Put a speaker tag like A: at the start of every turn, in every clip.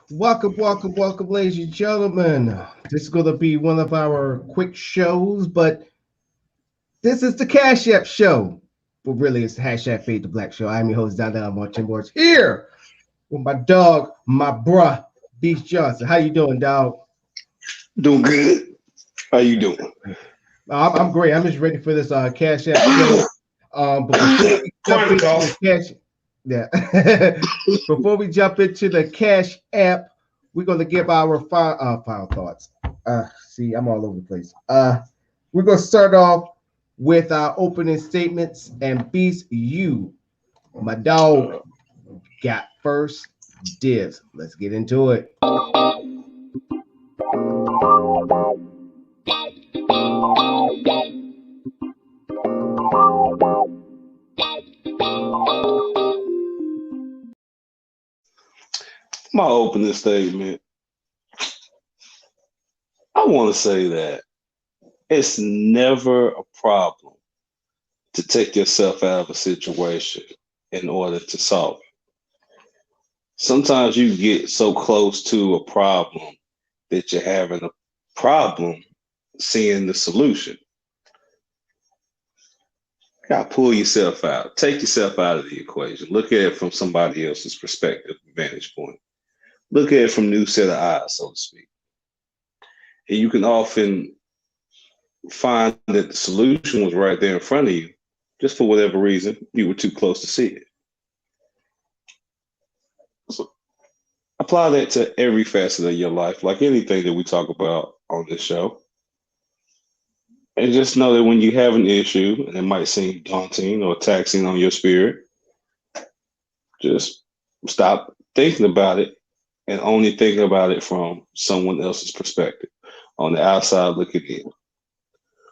A: Welcome, ladies and gentlemen. This is going to be one of our quick shows, but this is the Cash App show. Well, really, it's the hashtag Fade the Black show. I'm your host, Don I'm on Tim Boards here with my dog, my bruh, Beast Johnson. How you doing, dog?
B: Doing good. How you doing?
A: I'm great. I'm just ready for this Cash App show. But before we jump into the before we jump into the Cash App, we're going to give our final thoughts. See, I'm all over the place. We're going to start off with our opening statements. And Beast, you, my dog, got first dibs. Let's get into it.
B: My opening statement. I want to say that it's never a problem to take yourself out of a situation in order to solve it. Sometimes you get so close to a problem that you're having a problem seeing the solution. You gotta pull yourself out. Take yourself out of the equation. Look at it from somebody else's perspective, vantage point. Look at it from a new set of eyes, so to speak. And you can often find that the solution was right there in front of you, just for whatever reason, you were too close to see it. So apply that to every facet of your life, like anything that we talk about on this show. And just know that when you have an issue, and it might seem daunting or taxing on your spirit, just stop thinking about it and only think about it from someone else's perspective. On the outside looking in,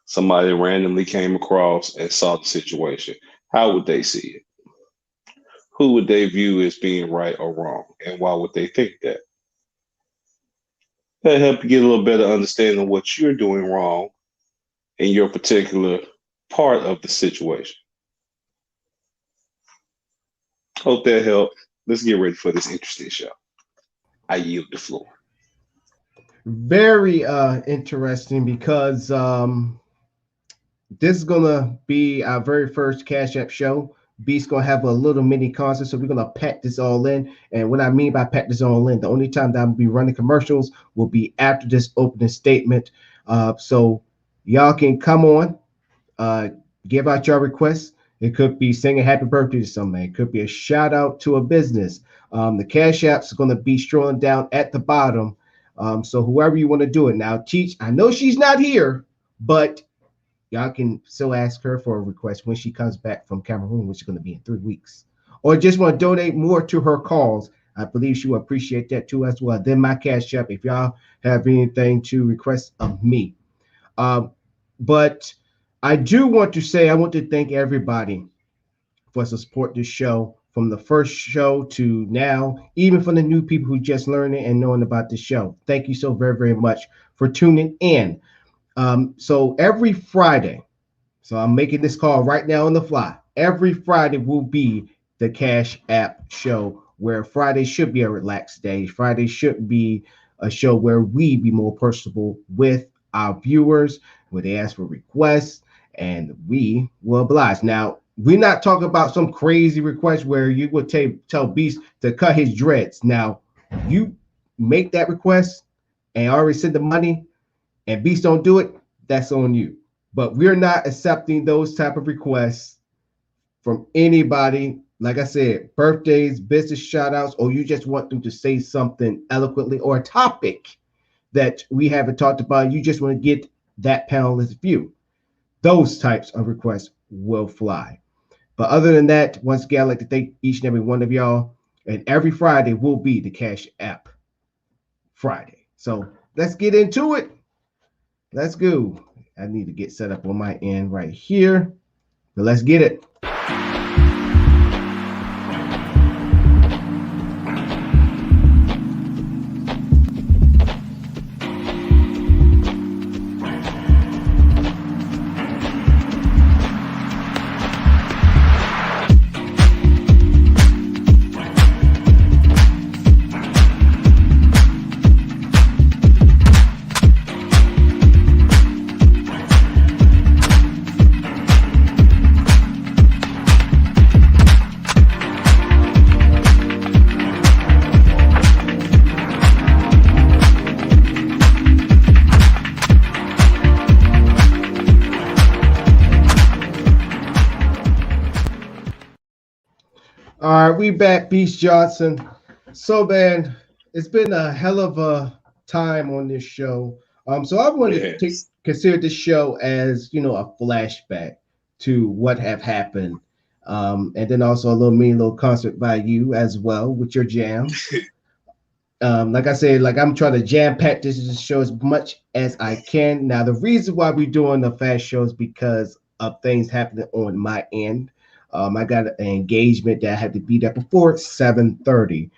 B: somebody randomly came across and saw the situation. How would they see it? Who would they view as being right or wrong? And why would they think that? That'll help you get a little better understanding of what you're doing wrong in your particular part of the situation. Hope that helped. Let's get ready for this interesting show. I yield the floor.
A: Very interesting because this is gonna be our very first Cash App show. Beast's gonna have a little mini concert, so we're gonna pack this all in. And what I mean by pack this all in, the only time that I'm gonna be running commercials will be after this opening statement. So y'all can come on, give out your requests. It could be singing happy birthday to somebody. It could be a shout out to a business. The Cash App's going to be strolling down at the bottom. So whoever you want to do it. Now, Teach, I know she's not here, but y'all can still ask her for a request when she comes back from Cameroon, which is going to be in 3 weeks. Or just want to donate more to her cause. I believe she will appreciate that too as well. Then my Cash App, if y'all have anything to request of me. But I do want to say, I want to thank everybody for support this show from the first show to now, even for the new people who just learning and knowing about the show. Thank you so very, very much for tuning in. So every Friday, so I'm making this call right now on the fly. Every Friday will be the Cash App show, where Friday should be a relaxed day. Friday should be a show where we be more personable with our viewers, where they ask for requests, and we will oblige. Now, we're not talking about some crazy request where you would tell Beast to cut his dreads. Now, you make that request and already send the money, and Beast don't do it, that's on you. But we're not accepting those type of requests from anybody. Like I said, birthdays, business shout outs, or you just want them to say something eloquently or a topic that we haven't talked about. You just want to get that panelist view. Those types of requests will fly. But other than that, once again, I'd like to thank each and every one of y'all. And every Friday will be the Cash App Friday. So let's get into it. Let's go. I need to get set up on my end right here. But let's get it. All right, we back, Beast Johnson. So, man, it's been a hell of a time on this show. So I want to take
B: Yes.
A: consider this show as a flashback to what have happened, and then also a little mini little concert by you as well with your jams. Like I said, like I'm trying to jam pack this show as much as I can. Now, the reason why we're doing the fast show is because of things happening on my end. I got an engagement that I had to be there before 7:30.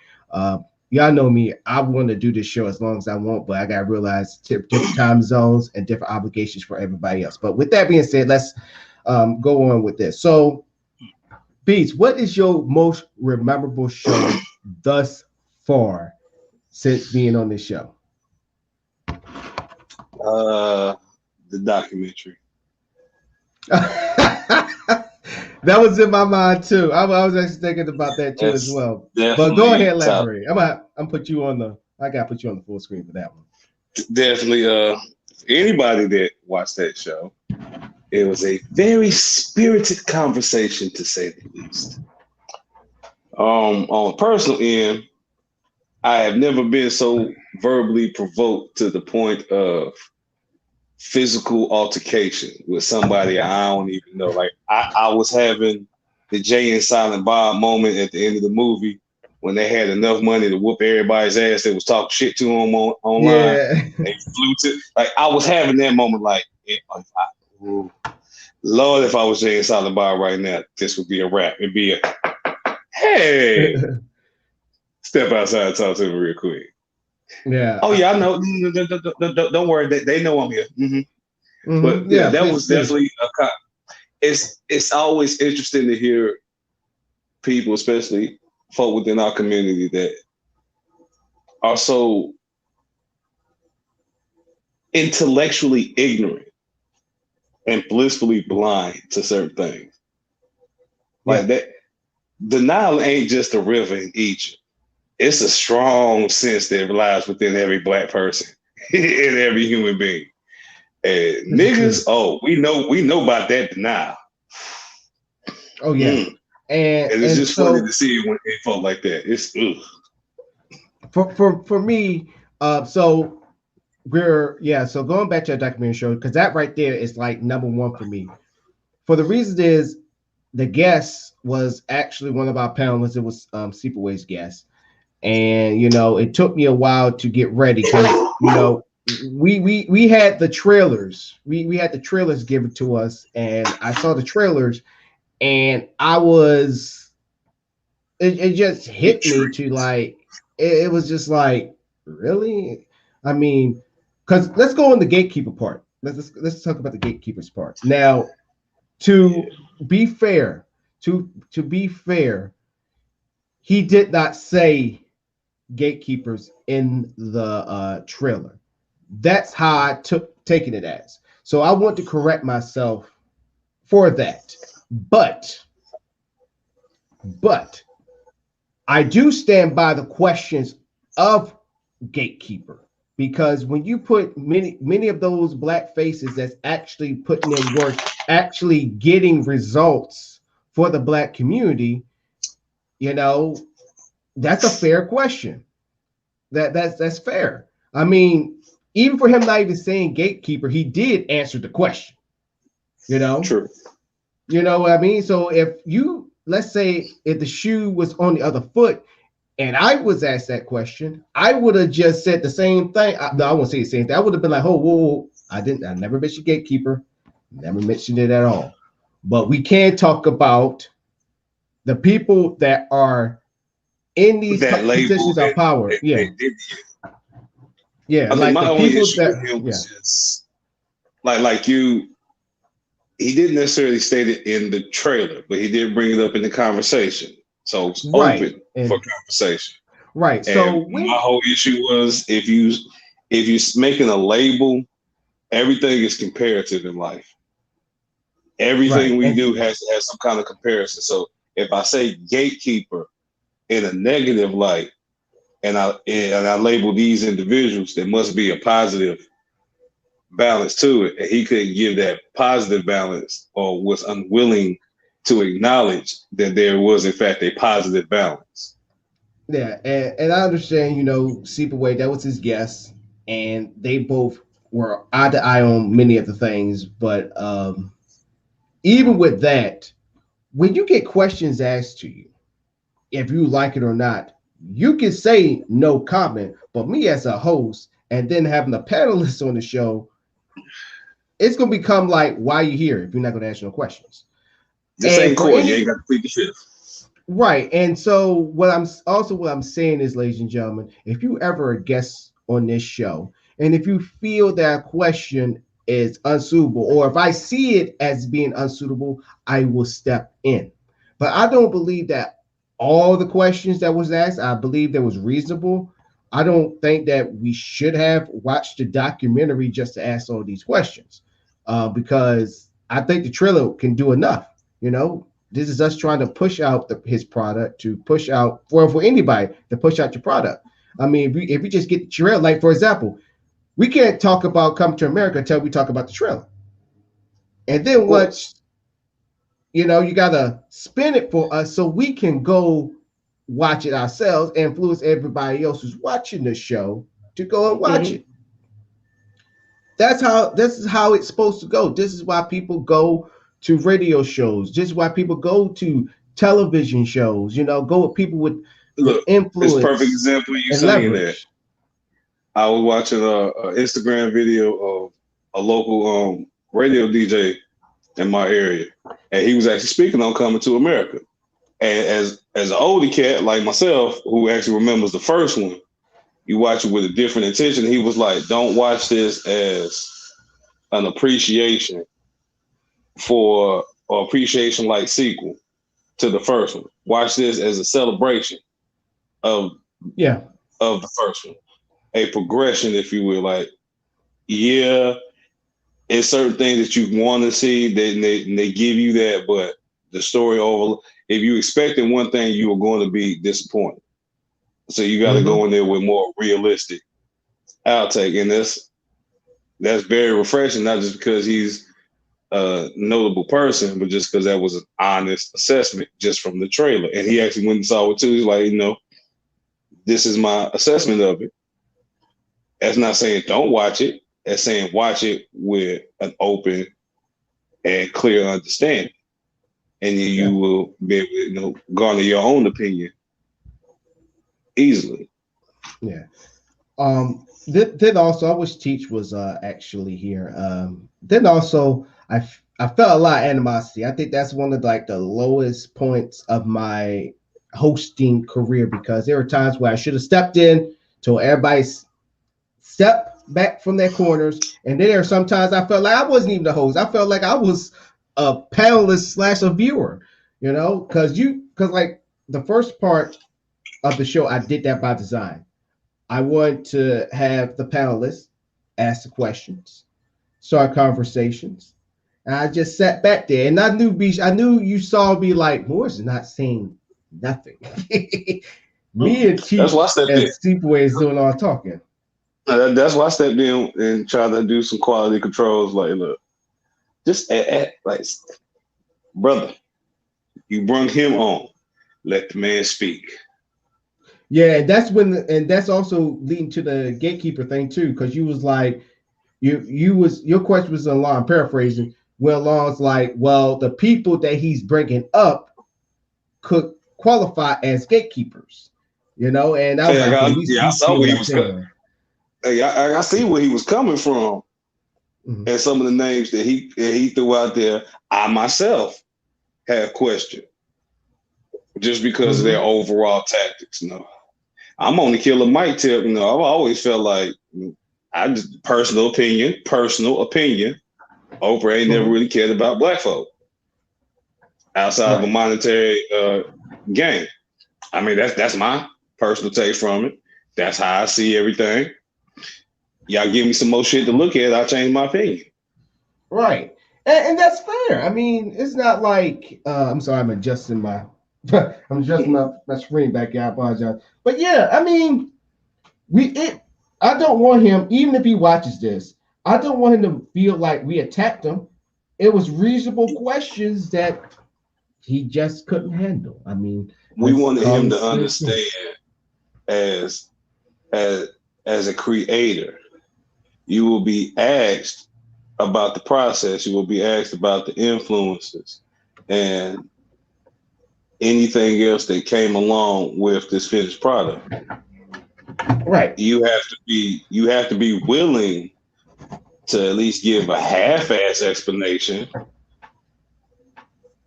A: Y'all know me. I want to do this show as long as I want, but I got to realize different time zones and different obligations for everybody else. But with that being said, let's go on with this. So, Beats, what is your most memorable show thus far since being on this show?
B: Uh, the documentary.
A: That was in my mind too. I was actually thinking about that too as
B: That's
A: well. But go ahead,
B: definitely top.
A: elaborate. I'm put you on the. I got to put you on the full screen for that one.
B: Definitely. Anybody that watched that show, it was a very spirited conversation to say the least. On a personal end, I have never been so verbally provoked to the point of physical altercation with somebody I don't even know. Like I was having the Jay and Silent Bob moment at the end of the movie when they had enough money to whoop everybody's ass that was talking shit to them online.
A: Yeah.
B: They flew to like I was having that moment like ooh, Lord, if I was Jay and Silent Bob right now, this would be a rap. It'd be a hey, step outside and talk to me real quick.
A: Yeah.
B: Oh yeah, I know. Don't worry, they know I'm here. But yeah,
A: Yeah.
B: that
A: Please,
B: was
A: please.
B: definitely it's always interesting to hear people, especially folk within our community, that are so intellectually ignorant and blissfully blind to certain things. Like
A: Yeah.
B: that, the Nile ain't just a river in Egypt. It's a strong sense that lies within every black person and every human being. And
A: This is true.
B: niggas, oh, we know about that denial.
A: Oh yeah.
B: Mm.
A: And
B: And it's
A: and
B: just funny to
A: so
B: see it when it folk like that. It's ugh.
A: for me, so so going back to a documentary show because that right there is like number one for me. For the reason is the guest was actually one of our panelists. It was Sleepaway's guest, and it took me a while to get ready because we had the trailers. We had the trailers given to us, and I saw the trailers, and it just hit me to
B: Intrigued.
A: like it was just like really. I mean, because let's go on the gatekeeper part. Let's talk about the gatekeepers part now. To
B: Yeah.
A: be fair, to be fair, he did not say gatekeepers in the trailer. That's how I took taking it as. So I want to correct myself for that. But but I do stand by the questions of gatekeeper because when you put many of those black faces that's actually putting in work, actually getting results for the black community, you know, that's a fair question. That's fair. I mean, even for him not even saying gatekeeper, he did answer the question. You know,
B: True.
A: you know what I mean. So if you let's say if the shoe was on the other foot, and I was asked that question, I would have just said the same thing. No, I won't say the same thing. I would have been like, "Oh, whoa, whoa, I didn't. I never mentioned gatekeeper. Never mentioned it at all." But we can talk about the people that are in these
B: That label
A: positions of power. Yeah,
B: did.
A: yeah,
B: I think
A: like
B: my
A: the
B: only
A: people
B: issue with
A: that.
B: him
A: Yeah,
B: was just like you. He didn't necessarily state it in the trailer, but he did bring it up in the conversation. So it's
A: right,
B: open for
A: and
B: conversation.
A: right. So
B: And my
A: when
B: whole issue was if you making a label, everything is comparative in life.
A: right,
B: Everything we
A: and
B: do has to have some kind of comparison. So if I say gatekeeper in a negative light, and I label these individuals, there must be a positive balance to it. And he couldn't give that positive balance or was unwilling to acknowledge that there was in fact a positive balance.
A: Yeah, and I understand, Seepaway, that was his guess, and they both were eye to eye on many of the things. But even with that, when you get questions asked to you, if you like it or not, you can say no comment. But me as a host, and then having a panelist on the show, it's gonna become like, why are you here if you're not gonna ask no questions?
B: This
A: And
B: ain't
A: for
B: court. You ain't
A: any
B: got to plead the fifth.
A: right, and so what I'm saying is, ladies and gentlemen, if you ever a guest on this show, and if you feel that question is unsuitable, or if I see it as being unsuitable, I will step in. But I don't believe that all the questions that was asked, I believe that was reasonable. I don't think that we should have watched the documentary just to ask all these questions, because I think the trailer can do enough. This is us trying to push out his product, to push out for anybody to push out your product. I mean, if we just get the trailer, like for example, we can't talk about Come to America until we talk about the trailer, and
B: Of
A: then
B: course.
A: once you gotta spin it for us so we can go watch it ourselves and influence everybody else who's watching the show to go and watch
B: Mm-hmm.
A: it. This is how it's supposed to go. This is why people go to radio shows. This is why people go to television shows. Go with people with
B: Look, it's a perfect
A: influence
B: example of you
A: and
B: saying that.
A: leverage.
B: I was watching a Instagram video of a local radio DJ in my area, and he was actually speaking on Coming to America. And as an older cat like myself, who actually remembers the first one, you watch it with a different intention. He was like, "Don't watch this as an appreciation for or appreciation like sequel to the first one. Watch this as a celebration of
A: Yeah,
B: of the first one, a progression, if you will. Like, yeah, it's certain things that you want to see, they give you that, but the story over. If you expected one thing, you are going to be disappointed. So you got to go
A: mm-hmm.
B: in there with more realistic outtake, and that's very refreshing. Not just because he's a notable person, but just because that was an honest assessment just from the trailer. And he actually went and saw it too. He's like, this is my assessment of it. That's not saying don't watch it. That's saying watch it with an open and clear understanding, and
A: Yeah,
B: you will be able to, garner your own opinion easily.
A: yeah. Then also, I wish Teach was actually here. Then also, I felt a lot of animosity. I think that's one of like the lowest points of my hosting career, because there were times where I should have stepped in to everybody's step back from their corners, and then there are sometimes I felt like I wasn't even the host. I felt like I was a panelist slash a viewer, because like the first part of the show, I did that by design. I wanted to have the panelists ask the questions, start conversations. And I just sat back there, and I knew you saw me like Moore's not saying nothing. Me and
B: That's why I
A: Teach
B: stepped
A: and
B: in.
A: Sleepaway is doing all talking.
B: That's why I stepped in and tried to do some quality controls. Like, look, just like, brother, you bring him on. Let the man speak.
A: Yeah, and that's also leading to the gatekeeper thing too, because you was like, your question was along, I'm paraphrasing, went along like, well, the people that he's bringing up could qualify as gatekeepers, and I was
B: Hey,
A: like, okay,
B: I
A: you see
B: saw
A: what
B: where he
A: I'm
B: was.
A: saying.
B: Hey, I see where he was coming from,
A: Mhm.
B: and some of the names that he threw out there. I myself have questioned just because of their
A: Mhm.
B: overall tactics. I'm on the Killer Mike tip. I've always felt like I just personal opinion. Oprah ain't never
A: Mhm.
B: really cared about black folk outside of a
A: Right.
B: monetary gain. I mean, that's my personal take from it. That's how I see everything. Y'all give me some more shit to look at, I'll change my opinion.
A: Right. And that's fair. I mean, it's not like I'm sorry, I'm adjusting my I'm adjusting my screen back here. I apologize. But yeah, I mean, I don't want him, even if he watches this, I don't want him to feel like we attacked him. It was reasonable questions that he just couldn't handle. I mean,
B: We
A: that's
B: wanted
A: all
B: him
A: it's
B: to
A: clear to.
B: understand as as as a creator, you will be asked about the process. You will be asked about the influences and anything else that came along with this finished product.
A: Right.
B: You have to be willing to at least give a half-ass explanation.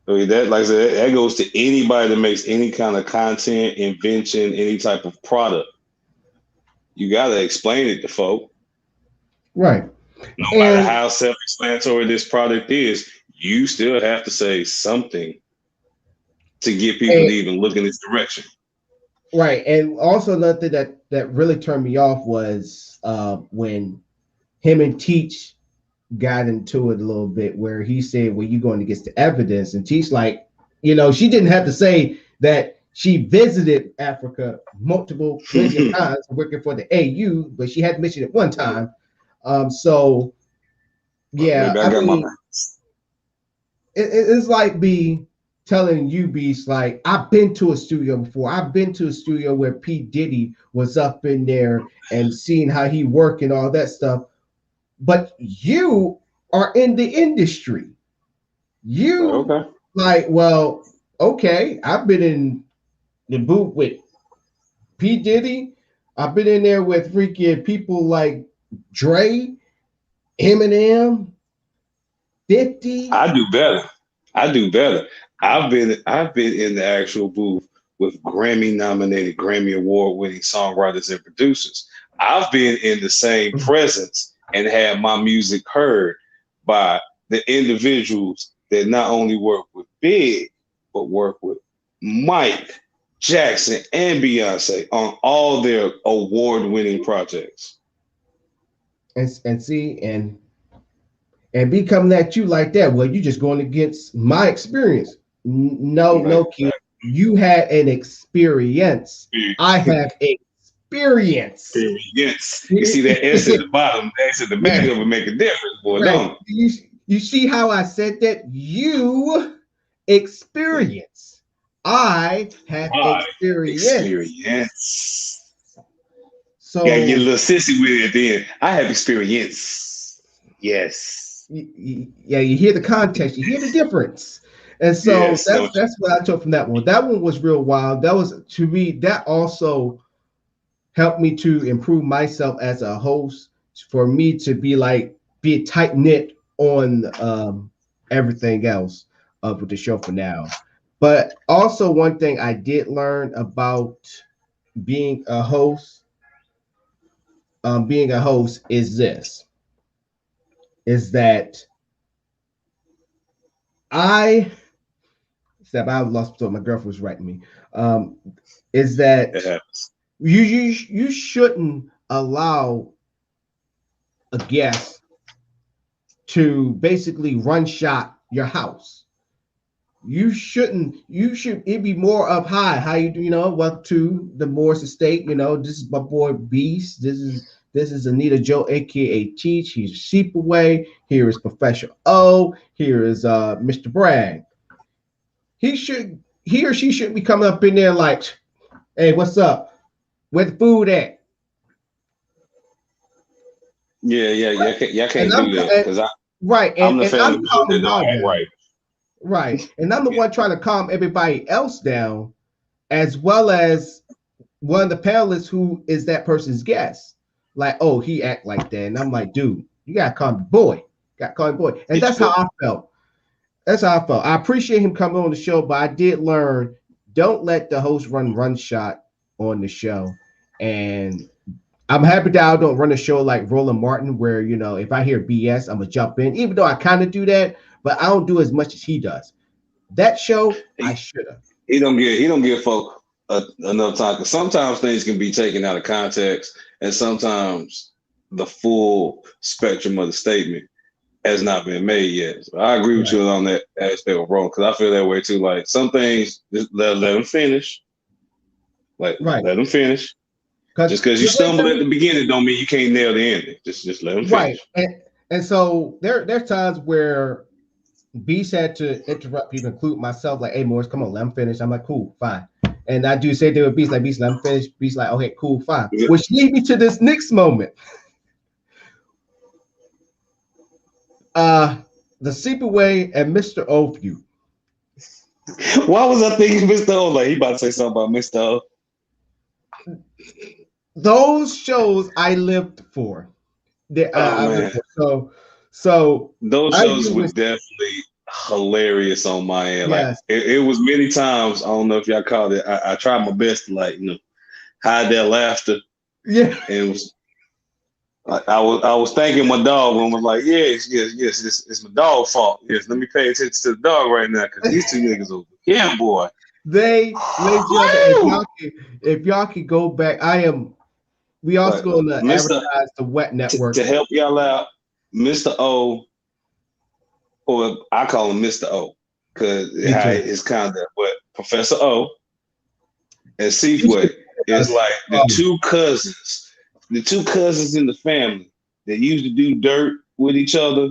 B: I mean, that, like I said, that goes to anybody that makes any kind of content, invention, any type of product. You got to explain it to folk.
A: Right.
B: No matter
A: And
B: how self-explanatory this product is, you still have to say something to get people
A: and
B: to even look in this direction.
A: right. And also another thing that really turned me off was when him and Teach got into it a little bit, where he said, "Well, you're going to get the evidence," and Teach like, she didn't have to say that she visited Africa multiple million times working for the AU, but she had mentioned it one time. So
B: Well,
A: yeah,
B: maybe I
A: I
B: got my.
A: mean, it's like be telling you, Beast, like, I've been to a studio before. I've been to a studio where P. Diddy was up in there and seeing how he work and all that stuff. But you are in the industry.
B: Like,
A: You
B: okay.
A: like, well, okay, I've been in the booth with P. Diddy. I've been in there with freaking people like Dre, Eminem, 50.
B: I do better. I do better. I've been in the actual booth with Grammy nominated, Grammy award winning songwriters and producers. I've been in the same presence and had my music heard by the individuals that not only work with Big, but work with Mike, Jackson, and Beyonce on all their award winning projects.
A: And see, and be coming at you like that. Well, you just going against my experience. No,
B: Like,
A: no, kid. You had an experience. I have experience.
B: yes. You see that S at the bottom, the S at the back of it make a difference, boy,
A: Right.
B: don't it?
A: You see how I said that? You experience. I have
B: My
A: experience.
B: experience. You gotta get a
A: So
B: little sissy with it at the end. I have experience. Yes.
A: yeah, you hear the context, you hear the difference. And so
B: Yes,
A: that's
B: don't
A: that's what I took from that one. That one was real wild. That was, to me, that also helped me to improve myself as a host, for me to be tight knit on everything else with the show for now. But also one thing I did learn about being a host, is this: is that I step I lost, so my girlfriend was writing me. Um, is
B: it
A: that
B: happens.
A: you shouldn't allow a guest to basically run shot your house. You should it be more up high. How you do, welcome to the Morris Estate. This is my boy Beast. This is Anita Joe, aka Teach. He's Sheep Away. Here is Professor O. Here is Mr. Bragg. He or she should be coming up in there like, hey, what's up? Where the food at?
B: Yeah, yeah, yeah. Y'all
A: And
B: can't do that because
A: right,
B: I'm the
A: and
B: family
A: I'm
B: member that
A: calming
B: don't
A: y'all
B: act
A: down.
B: right.
A: Right. And I'm the one trying to calm everybody else down, as well as one of the panelists who is that person's guest. Like, oh, he act like that. And I'm like, dude, you gotta calm the boy. Got to calm the boy. And
B: Get
A: that's
B: you
A: how
B: the
A: I felt. That's how I felt. I appreciate him coming on the show, but I did learn, don't let the host run shot on the show. And I'm happy that I don't run a show like Roland Martin, where if I hear BS, I'm gonna jump in, even though I kind of do that, but I don't do as much as he does. That show, I
B: he,
A: should have.
B: he don't give folk enough time because sometimes things can be taken out of context and sometimes the full spectrum of the statement has not been made yet. So I agree with
A: Right,
B: you on that aspect of wrong because I feel that way too. Like some things, just let them finish. Like
A: right.
B: let them finish.
A: Because
B: Just because you stumble at the beginning, don't mean you can't nail the ending. Just let them
A: right,
B: finish.
A: and so there's times where Beast had to interrupt people, include myself, like, hey, Morris, come on, let him finish. I'm like, cool, fine. And I do say to with Beast, like, Beast, let him finish. Beast, like, okay, cool, fine.
B: Yeah.
A: Which leads me to this next moment. The Sleepaway and Mr. O feud.
B: Why was I thinking Mr. O? Like he about to say something about Mr. O.
A: Those shows I lived for. I lived for. So
B: those
A: I
B: shows
A: do
B: were
A: this.
B: definitely hilarious on my end. Like
A: Yes.
B: it was many times. I don't know if y'all caught it. I tried my best to hide that laughter.
A: Yeah.
B: And it was like I was thanking my dog and was like, yes, it's my dog fault. Yes, let me pay attention to the dog right now because these two niggas over here, boy.
A: Ladies and gentlemen, if y'all could go back, we also going to
B: Mr.
A: advertise the Wet Network.
B: To help y'all out, Mr. O, or I call him Mr. O, because it's kind of but Professor O and Seafway is like the two cousins in the family that used to do dirt with each other,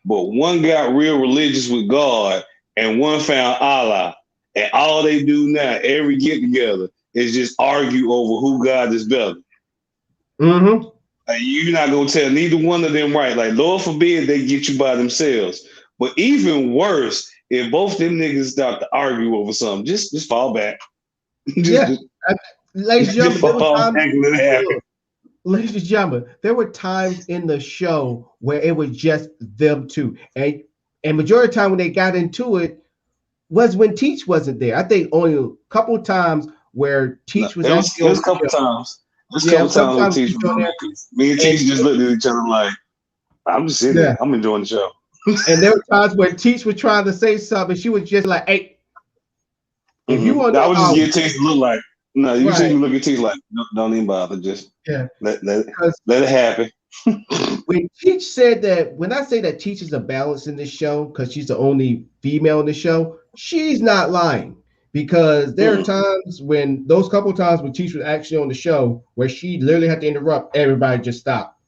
B: but one got real religious with God and one found Allah. And all they do now, every get together, is just argue over who God is better.
A: Mm-hmm.
B: Like, you're not gonna tell neither one of them right. Like, Lord forbid they get you by themselves. But even worse, if both them niggas start to argue over something, just fall back.
A: Ladies and gentlemen, there were times.
B: Happen.
A: Ladies and gentlemen, there were times in the show where it was just them two, and majority of the time when they got into it was when Teach wasn't there. I think only a couple of times where Teach was actually.
B: There was a couple times. There's a couple times when Teach was on there. Me and Teach just looked at each other like, I'm just sitting there. I'm enjoying the show.
A: And there were times where Teach was trying to say something. She was just like, hey, if you want to
B: I would just get Teach to look like, no, you see me look at Teach like, don't even bother. Just let it happen.
A: When Teach said that, when I say that Teach is a balance in this show, because she's the only female in the show, she's not lying. Because there are times when those couple of times when Teach was actually on the show where she literally had to interrupt, everybody just stopped.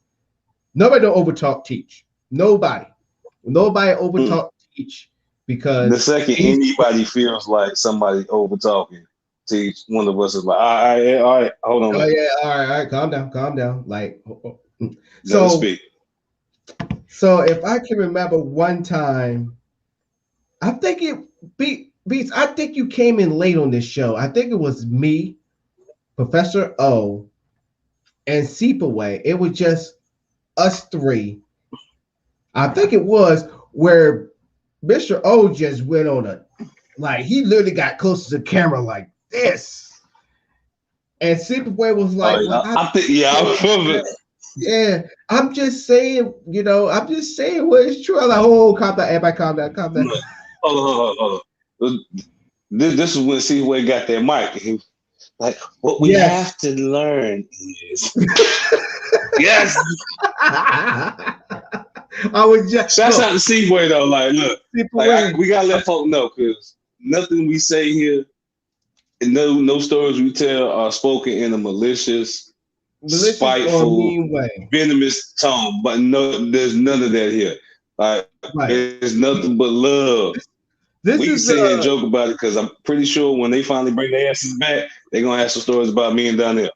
A: Nobody don't overtalk Teach. Nobody overtalk Teach because
B: the second anybody feels like somebody over talking, Teach, one of us is like, all right, hold on.
A: Oh yeah, all right, calm down. Like,
B: so
A: if I can remember one time, I think Beats. I think you came in late on this show. I think it was me, Professor O, and Seepaway. It was just us three. I think it was where Mr. O just went on he literally got close to the camera like this. And Seepaway was like,
B: I remember.
A: Yeah, I'm just saying, what is true. I'm like, calm down, everybody calm down.
B: Hold on. This is when Seaway got that mic. He was like, what we have to learn is yes.
A: I was just
B: shouts out to Seaway though. Like, look, we gotta let folk know because nothing we say here and no stories we tell are spoken in a malicious spiteful, venomous tone. But no, there's none of that here. Like, it's nothing but love. We can sit here and joke about it because I'm pretty sure when they finally bring their asses back, they're gonna have some stories about me and Donnell.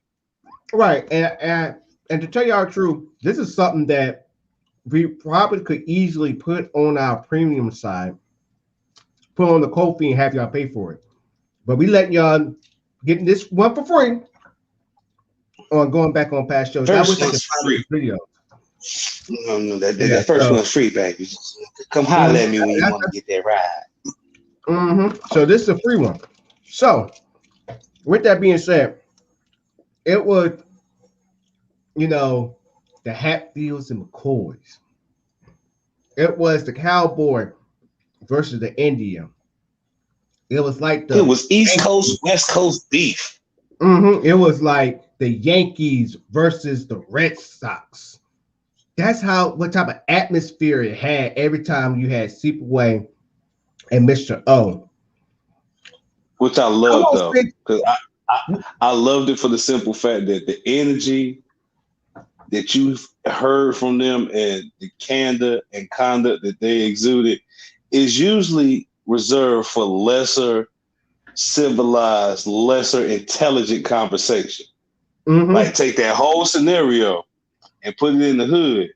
A: Right, and to tell you our truth, this is something that we probably could easily put on our premium side, put on the Ko-fi and have y'all pay for it. But we let y'all get this one for free on going back on past shows.
B: First one's free.
A: Video.
B: No, that first one's free, baby. Come holler at me when you want to get that ride.
A: So this is a free one. So with that being said, it was, the Hatfields and McCoys. It was the Cowboy versus the Indian. It was like
B: it was East Coast, West Coast beef.
A: It was like the Yankees versus the Red Sox. That's what type of atmosphere it had every time you had Seepaway and Mr. O.
B: Which I loved though, because I loved it for the simple fact that the energy that you heard from them and the candor and conduct that they exuded, is usually reserved for lesser civilized, lesser intelligent conversation.
A: Mm-hmm.
B: Like take that whole scenario and put it in the hood.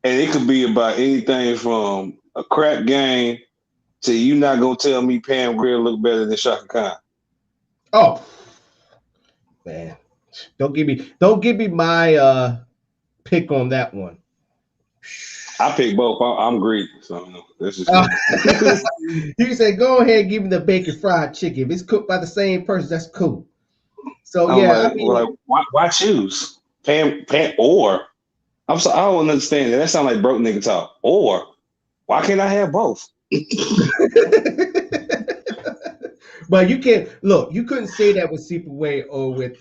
B: And it could be about anything from a crap game to you not gonna tell me Pam Grier look better than Shaka Khan.
A: Oh man, don't give me my pick on that one.
B: I pick both. I'm greedy, so that's just
A: Uh,
B: me.
A: you say go ahead and give me the bacon fried chicken. If it's cooked by the same person, that's cool. So
B: I'm
A: yeah, I
B: like,
A: mean,
B: well, like, why choose Pam, or I'm sorry, I don't understand that. That sounds like broke nigga talk. Or why can't I have both?
A: but you can look. You couldn't say that with Superway or with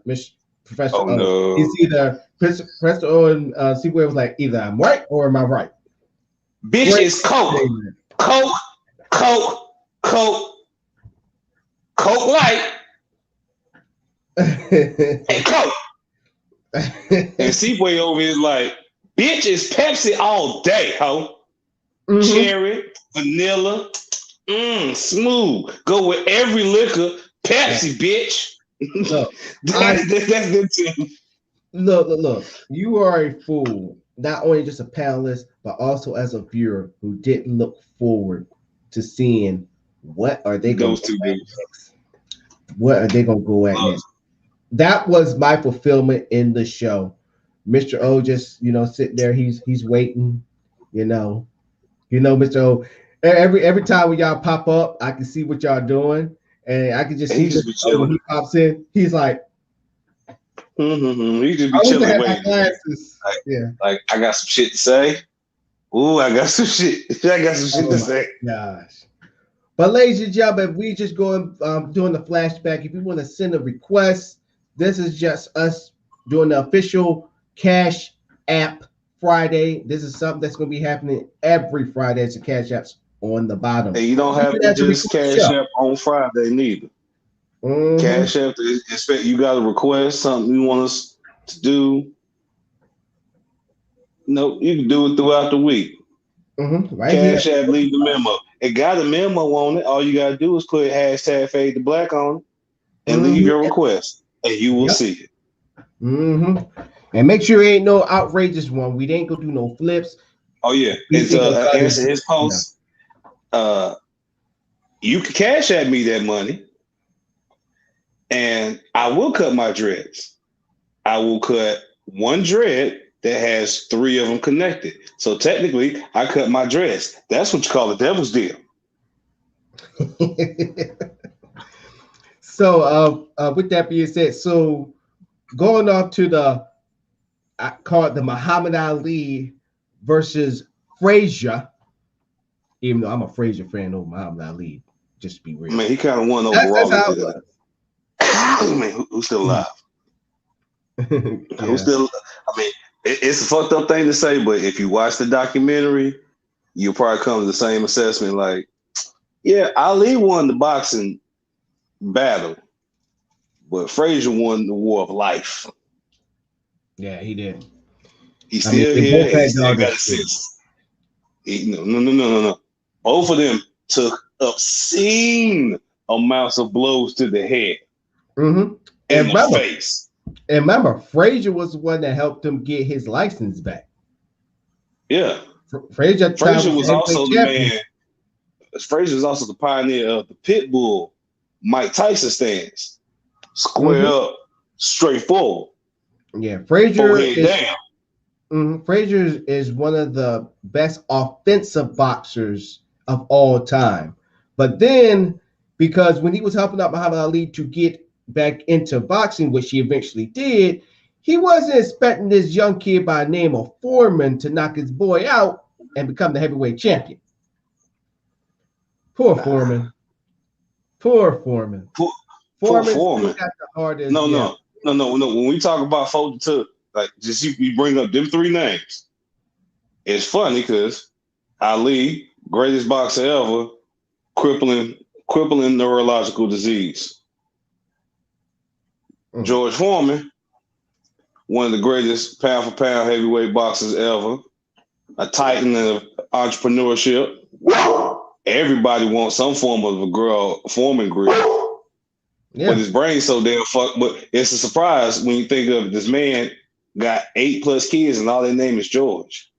A: Miss Professor
B: Oh
A: O.
B: no,
A: It's either Professor O and Superway was like either I'm right or am I right?
B: bitch
A: Great
B: is Coke,
A: statement.
B: Coke, Coke, Coke, Coke Light, and Coke. And Seaway over here is like, bitch is Pepsi all day, ho.
A: Mm-hmm.
B: Cherry, vanilla, smooth. Go with every liquor. Pepsi, bitch.
A: Look,
B: That's them too.
A: look. You are a fool, not only just a panelist, but also as a viewer who didn't look forward to seeing what are they going
B: Those
A: to
B: two
A: go at
B: dudes.
A: next. What are they going to go at next? That was my fulfillment in the show. Mr. O just, sitting there. He's waiting. You know, Mr. O. Every time when y'all pop up, I can see what y'all doing, and I can just
B: And he
A: see
B: just
A: Mr.
B: be
A: O when
B: chilling.
A: he pops in. He's like,
B: He just be
A: I wish I
B: chilling,
A: had my
B: waiting.
A: glasses.
B: Like,
A: Yeah.
B: like, I got some shit to say. Ooh, I got some shit. I got some shit
A: Oh
B: to
A: my
B: say.
A: gosh. But ladies and gentlemen, we just going doing the flashback. If you want to send a request, this is just us doing the official Cash App Friday. This is something that's going to be happening every Friday. It's the Cash Apps on the bottom.
B: And you don't
A: Keep
B: have
A: it
B: to
A: as a
B: just
A: request
B: cash
A: show.
B: up on Friday neither.
A: Mm-hmm.
B: Cash App, expect you got to request something you want us to do. No, you can do it throughout the week.
A: Mm-hmm. Right here.
B: Cash App, leave the memo. It got a memo on it. All you got to do is put hashtag fade to black on it and leave
A: Mm-hmm.
B: your request, and you will
A: Yep.
B: see it.
A: Mm-hmm. And make sure it ain't no outrageous one. We ain't gonna do no flips.
B: Oh yeah,
A: We
B: it's
A: ain't gonna try
B: answer
A: to,
B: his post. You can cash at me that money, and I will cut my dreads. I will cut one dread that has three of them connected. So technically, I cut my dreads. That's what you call a devil's deal.
A: So, with that being said, so going off to I call it the Muhammad Ali versus Frazier, even though I'm a Frazier fan over Muhammad Ali, just to be
B: I
A: real.
B: mean, he kind of won
A: That's
B: overall.
A: how it was.
B: I mean, who's still alive? Who's
A: Yeah.
B: still? I mean, it's a fucked up thing to say, but if you watch the documentary, you'll probably come to the same assessment. Like, yeah, Ali won the boxing battle, but Frazier won the war of life.
A: Yeah, he did.
B: He's
A: I mean,
B: still
A: they
B: here,
A: both
B: and he
A: had
B: still
A: dog
B: got a
A: experience.
B: sense. No. Both of them took obscene amounts of blows to the head
A: Mm-hmm.
B: and the face.
A: And remember, Frazier was the one that helped him get his license back.
B: Yeah.
A: Frazier at the time
B: Frazier
A: was
B: was
A: the heavyweight
B: also the
A: champion.
B: man. Frazier was also the pioneer of the pit bull Mike Tyson stance. Square up, straightforward.
A: Yeah, Frazier
B: Forehead
A: is Frazier is one of the best offensive boxers of all time. But then, because when he was helping out Muhammad Ali to get back into boxing, which he eventually did, he wasn't expecting this young kid by the name of Foreman to knock his boy out and become the heavyweight champion. Poor Foreman. Poor Foreman.
B: Poor
A: Foreman still
B: Foreman.
A: got the hardest.
B: No. When we talk about folded to, like, just you bring up them three names. It's funny because Ali, greatest boxer ever, crippling neurological disease. George Foreman, one of the greatest pound for pound heavyweight boxers ever, a titan entrepreneurship. Everybody wants some form of a girl forming grill. But his brain's so damn fucked. But it's a surprise when you think of this man got 8+ kids and all their name is George.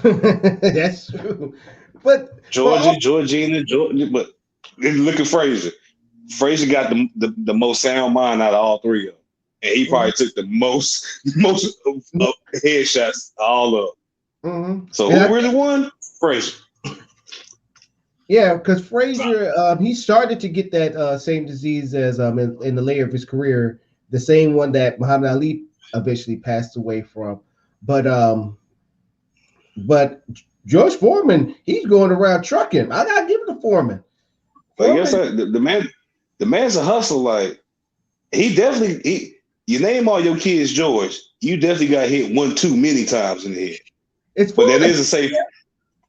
A: That's true. But
B: Georgina, but look at Frazier. Frazier got the most sound mind out of all three of them. And he probably took the most headshots all up. So who really won? Frazier.
A: Yeah, because Frazier, he started to get that same disease as in the later of his career, the same one that Muhammad Ali eventually passed away from. But George Foreman, he's going around trucking. I gotta give it to Foreman.
B: I guess the man's a hustler. Like you name all your kids George, you definitely got hit one too many times in the head. But that is a safe.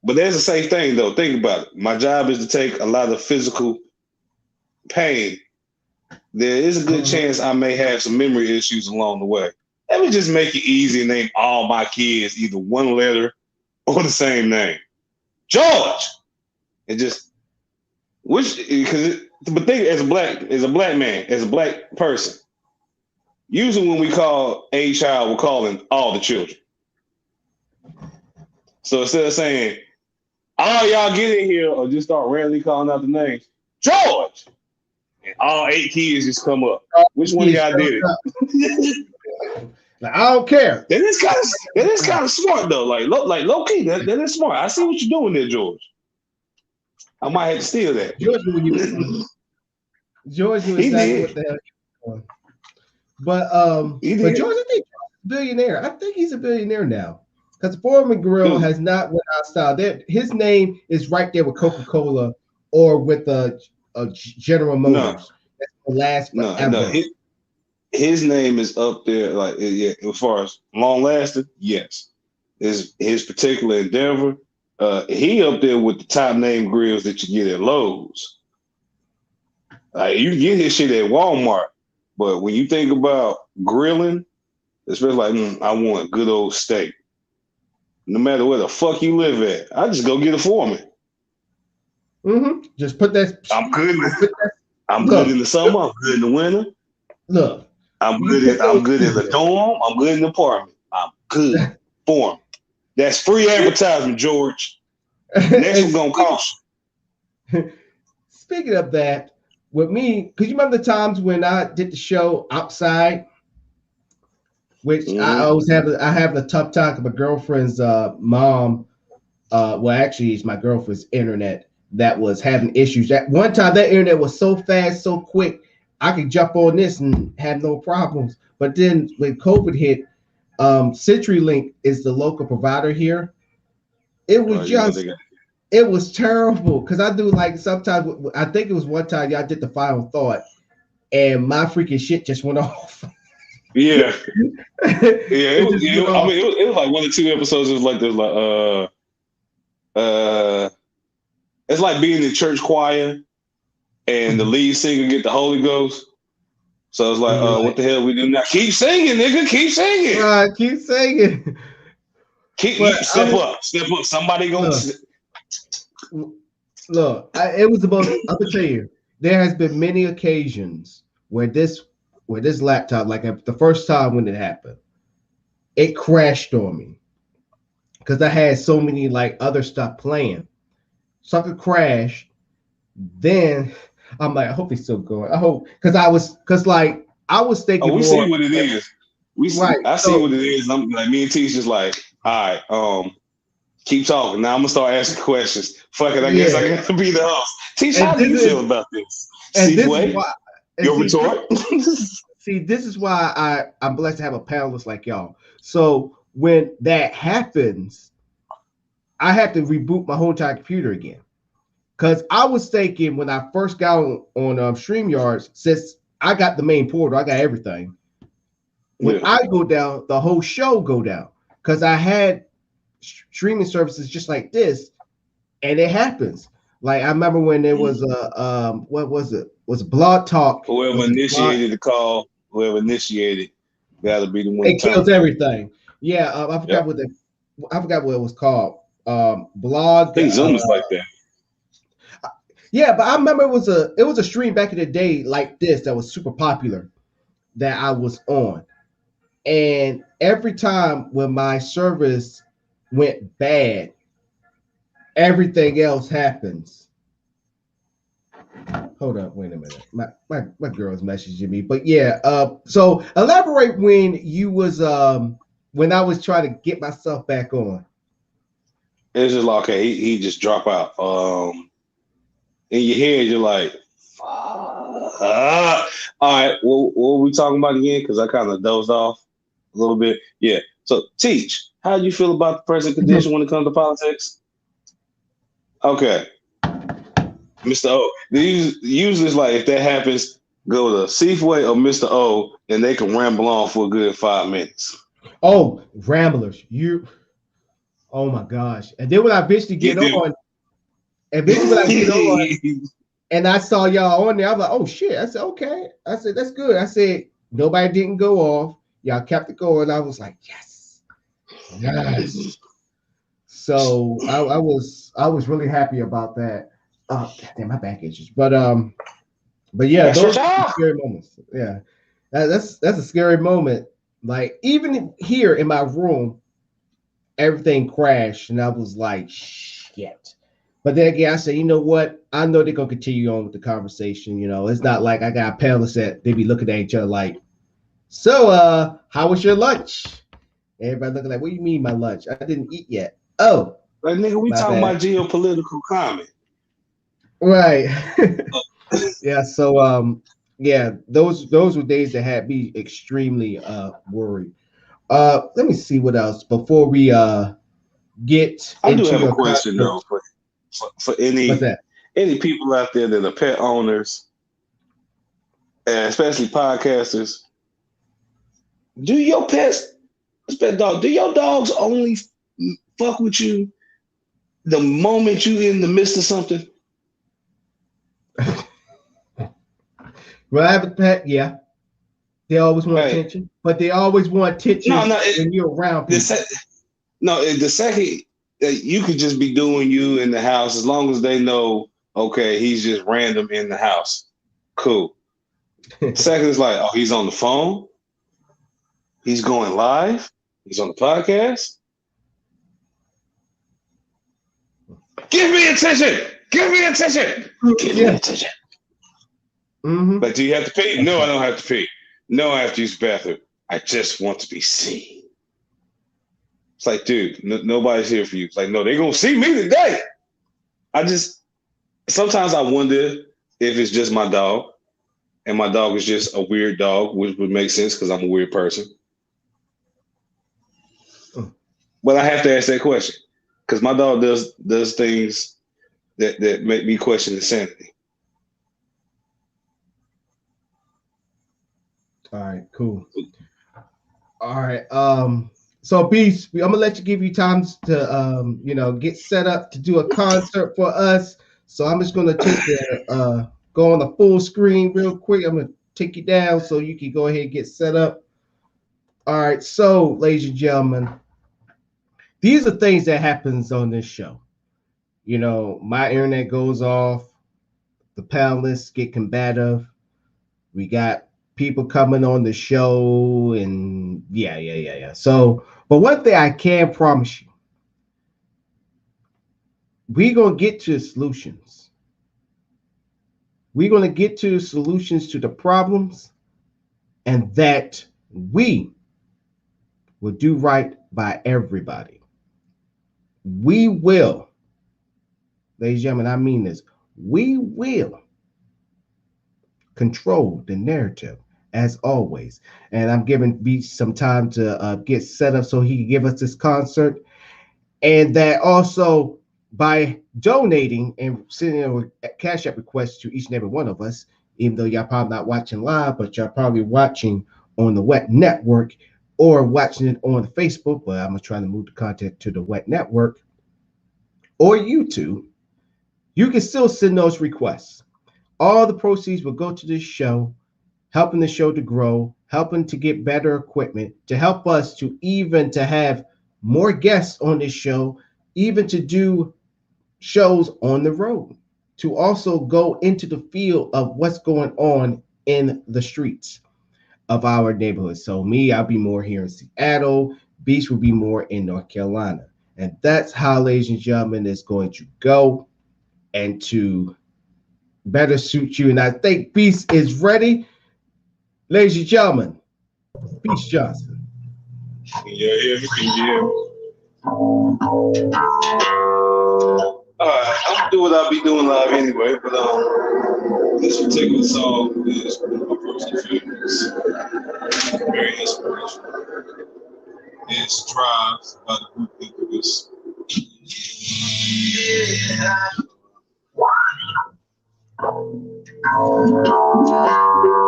B: But there's a safe thing though. Think about it. My job is to take a lot of physical pain. There is a good chance I may have some memory issues along the way. Let me just make it easy and name all my kids either one letter or the same name, George. And just but think as a black man, as a black person, usually when we call a child, we're calling all the children. So instead of saying, "Oh, y'all get in here," or just start randomly calling out the names, George, and all 8 kids just come up. Which one of y'all did it?
A: Like, I don't care.
B: That is kind of smart though. Like low key, that is smart. I see what you're doing there, George. I might have to steal that.
A: George knew exactly what the hell he was doing. But George, I think he's a billionaire. I think he's a billionaire now. Because Foreman Grill has not went out style. His name is right there with Coca-Cola or with General Motors. That's the last forever.
B: No. His name is up there, like as far as long lasting, yes. His particular endeavor, he up there with the top name grills that you get at Lowe's. You can get his shit at Walmart, but when you think about grilling, especially like I want a good old steak. No matter where the fuck you live at, I just go get a Foreman.
A: Just put that.
B: I'm good. I'm good in the summer. I'm good in the winter.
A: Look,
B: I'm good in the dorm. I'm good in the apartment. I'm good. Foreman. That's free advertisement, George. Next one's gonna cost
A: you. Speaking of that, with me, because you remember the times when I did the show outside. Which I always have a tough time with my girlfriend's mom. Well, actually, it's my girlfriend's internet that was having issues. At one time, that internet was so fast, so quick, I could jump on this and have no problems. But then when COVID hit, CenturyLink is the local provider here. It was it was terrible because I do like sometimes. I think it was one time y'all did the final thought, and my freaking shit just went off.
B: Yeah. It was like one or two episodes. It was like there's it's like being in church choir and the lead singer get the Holy Ghost. So it's like, what the hell we do now? Keep singing, nigga. Keep singing.
A: Keep singing.
B: Step up. Somebody gonna
A: look. It was about. I'm gonna tell you, there has been many occasions where this laptop, like the first time when it happened, it crashed on me because I had so many like other stuff playing. Sucker crashed. Then I'm like, I hope he's still going. I hope because I was thinking.
B: Oh, we see what it is. I see what it is. I'm like, me and T's just like, all right, keep talking. Now I'm gonna start asking questions. Fuck it, I guess I got to be the host. Teach, how do you feel about this?
A: And this is why.
B: Your retort.
A: See, this is why I'm blessed to have a panelist like y'all. So when that happens, I have to reboot my whole entire computer again. Because I was thinking when I first got on StreamYards, since I got the main portal, I got everything. When I go down, the whole show go down. Because I had streaming services just like this, and it happens. Like I remember when there was what was it? Was Blog Talk.
B: Whoever initiated the call, got to be the one.
A: It kills everything. Yeah, I forgot what it was called.
B: I
A: blog.
B: think Zoom is like that.
A: Yeah, but I remember it was a stream back in the day like this that was super popular that I was on. And every time when my service went bad, everything else happens. Hold up, wait a minute. My girl's messaging me. But yeah, so elaborate when you was when I was trying to get myself back on.
B: It's just like okay, he just drop out. In your head, you're like, fuck. All right, well, what were we talking about again? Because I kind of dozed off a little bit. Yeah. So, Teach, how do you feel about the present condition when it comes to politics? Okay, Mr. O. Usually, it's like if that happens, go to Seafway or Mr. O, and they can ramble on for a good 5 minutes.
A: Oh, Ramblers, you. Oh my gosh! And then when I eventually
B: You
A: get
B: do.
A: on, eventually when I get on, and I saw y'all on there, I'm like, oh shit! I said, okay. I said, that's good. I said, nobody didn't go off. Y'all kept it going. I was like, yes, yes. So I was really happy about that. Damn, my back itches. But yeah,
B: That's your
A: those are some
B: job.
A: scary moments. Yeah, that's a scary moment. Like even here in my room, everything crashed, and I was like, shit. But then again, I said, you know what? I know they're gonna continue on with the conversation. You know, it's not like I got panelists that they be looking at each other like, so how was your lunch? Everybody looking like, what do you mean my lunch? I didn't eat yet. Oh,
B: Like, nigga, we
A: my
B: talking about
A: bad.
B: geopolitical comment.
A: Right. Yeah, so yeah, those were days that had me extremely worried. Let me see what else before we get
B: I do
A: into
B: have a
A: your
B: question though
A: concerts.
B: for
A: What's that?
B: any people out there that are pet owners and especially podcasters. Do your pets, pet dog, do your dogs only fuck with you the moment you in the midst of something?
A: Well, I have a pet, yeah. They always want
B: Hey,
A: attention, but they always want
B: no,
A: attention
B: no,
A: when you're around
B: the
A: people.
B: no, the second that you could just be doing you in the house as long as they know, okay, he's just random in the house. Cool. Second is like, oh, he's on the phone. He's going live. He's on the podcast. Give me attention. Give me attention. Give me
A: Yeah.
B: attention.
A: Mm-hmm.
B: But do you have to pee? No, I don't have to pee. No, I have to use the bathroom. I just want to be seen. It's like, dude, nobody's here for you. It's like, no, they're going to see me today. I just, sometimes I wonder if it's just my dog and my dog is just a weird dog, which would make sense because I'm a weird person. But I have to ask that question because my dog does things that make me question insanity.
A: All right, cool. All right. So Beast, I'm gonna let you give you time to get set up to do a concert for us. So I'm just gonna take the go on the full screen real quick. I'm gonna take you down so you can go ahead and get set up. All right, so ladies and gentlemen, these are things that happens on this show. You know, my internet goes off, the panelists get combative, we got people coming on the show, and yeah. So, but one thing I can promise you, we're gonna get to solutions. We're gonna get to solutions to the problems, and that we will do right by everybody. We will, ladies and gentlemen, I mean this. We will control the narrative as always. And I'm giving Beach some time to get set up so he can give us this concert. And that also by donating and sending a cash app request to each and every one of us, even though y'all probably not watching live, but y'all probably watching on the Wet Network or watching it on Facebook. But I'm trying to move the content to the Wet Network or YouTube. You can still send those requests. All the proceeds will go to this show, helping the show to grow, helping to get better equipment, to help us to even to have more guests on this show, even to do shows on the road, to also go into the field of what's going on in the streets of our neighborhood. So me, I'll be more here in Seattle. Beach will be more in North Carolina. And that's how, ladies and gentlemen, it's going to go, and to better suit you. And I think Beast is ready. Ladies and gentlemen, Beast Johnson.
B: Yeah, Alright, I'm gonna do what I'll be doing live anyway, but this particular song is one of my personal favorites. Very inspirational. It's Drive by the group Incubus.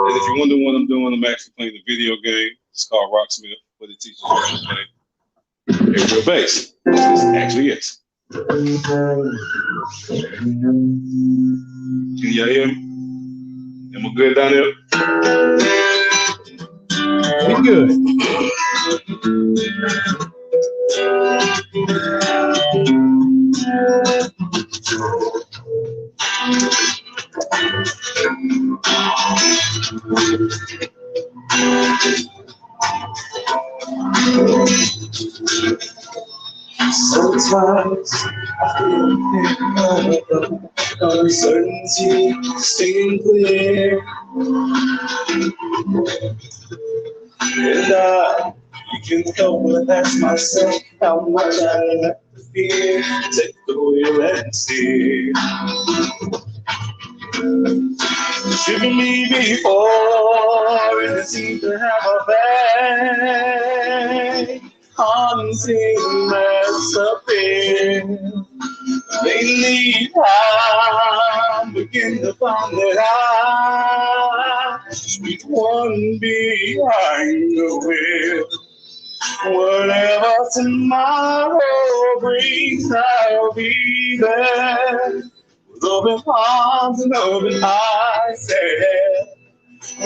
B: And if you're wondering what I'm doing, I'm actually playing a video game. It's called Rocksmith, but it teaches you how to play aerial bass. This actually is. Can y'all hear me? Am I good down there?
A: We good.
B: Sometimes I feel uncertainty staying clear, and you can help but ask myself how much I let the fear take the wheel and steer. Shiver me before, and it seemed to have a bad haunting mess up in. Lately, I begin to find that I'm one behind the wheel. Whatever tomorrow brings, I'll be there. With open arms and open eyes, yeah.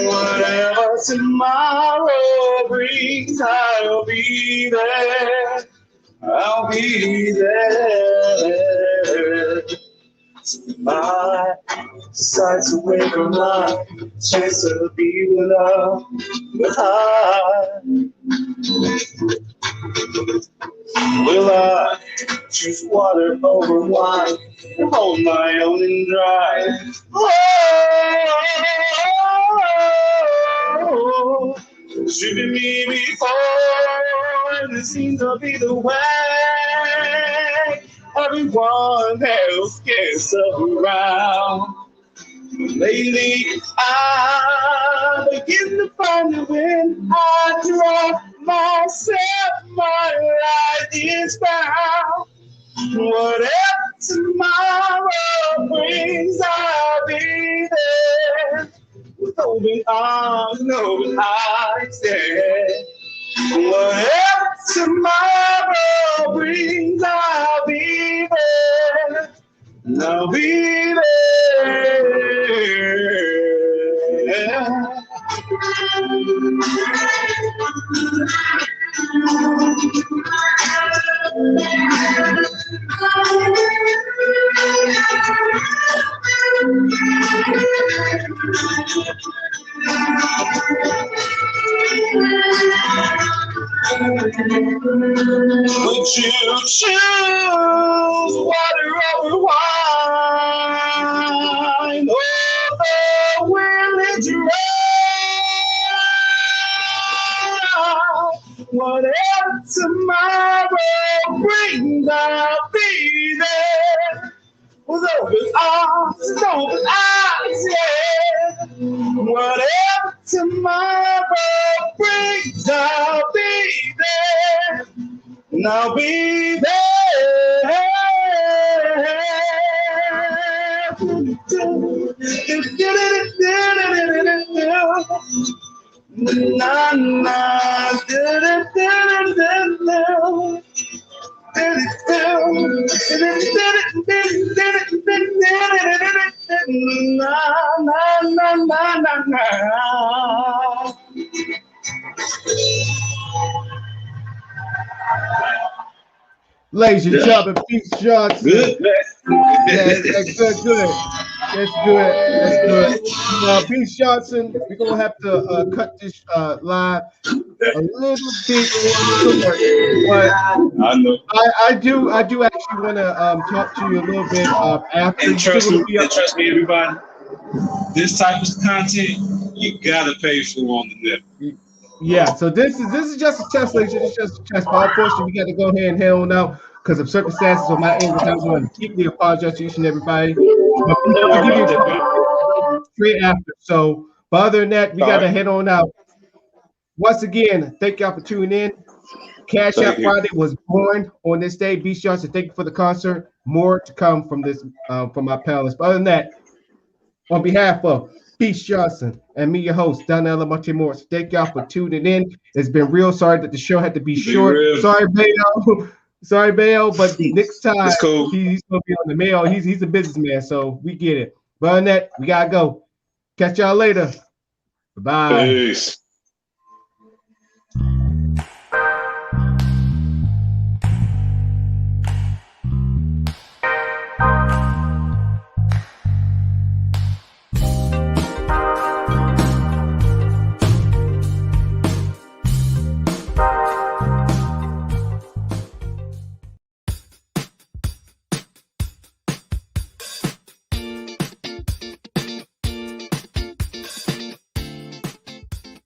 B: Whatever tomorrow brings, I'll be there. I'll be there. My sights away from my chance to be with love, but will I choose water over wine and hold my own and dry? Oh, shooting me before, and it seems to be the way everyone else gets around. Lately, I begin to find it when I drop myself, my light is found. Whatever tomorrow brings, I'll be there. With open arms and open eyes, yeah. Whatever tomorrow brings, I'll be there. And I'll be there. Would you choose water over wine, or the willing to ride? Whatever tomorrow brings, I'll be there. With open arms and open eyes, yeah. Whatever tomorrow brings, I'll be there. And I'll be there. Na na,
A: Ladies and gentlemen, Peace Johnson.
B: Good.
A: Yeah, good. That's good. That's good. Peace Johnson, we're gonna have to cut this live a little bit short, but
B: I know.
A: I do actually want to talk to you a little bit after.
B: And
A: You still
B: trust
A: gonna
B: me,
A: be up?
B: everybody. This type of content you gotta pay for on the net.
A: Yeah. So this is just a test, ladies. It's just a test. But unfortunately, we got to go ahead and head on out because of circumstances on my end, which I want to deeply apologize to each and everybody. But I'm gonna give you a call straight after. So, but other than that, we got to head on out. Once again, thank y'all for tuning in. Cash App Friday was born on this day. Beast Johnson, thank you for the concert. More to come from this from my panelists. But other than that, on behalf of Beast Johnson and me, your host, Donnell Monte Morris, thank y'all for tuning in. It's been real. Sorry that the show had to be short. Sorry, Bayo. Sorry, Bayo. But next time
B: cool.
A: he's gonna be on the mail. He's a businessman, so we get it. But other than that, we gotta go. Catch y'all later. Bye.
B: Peace.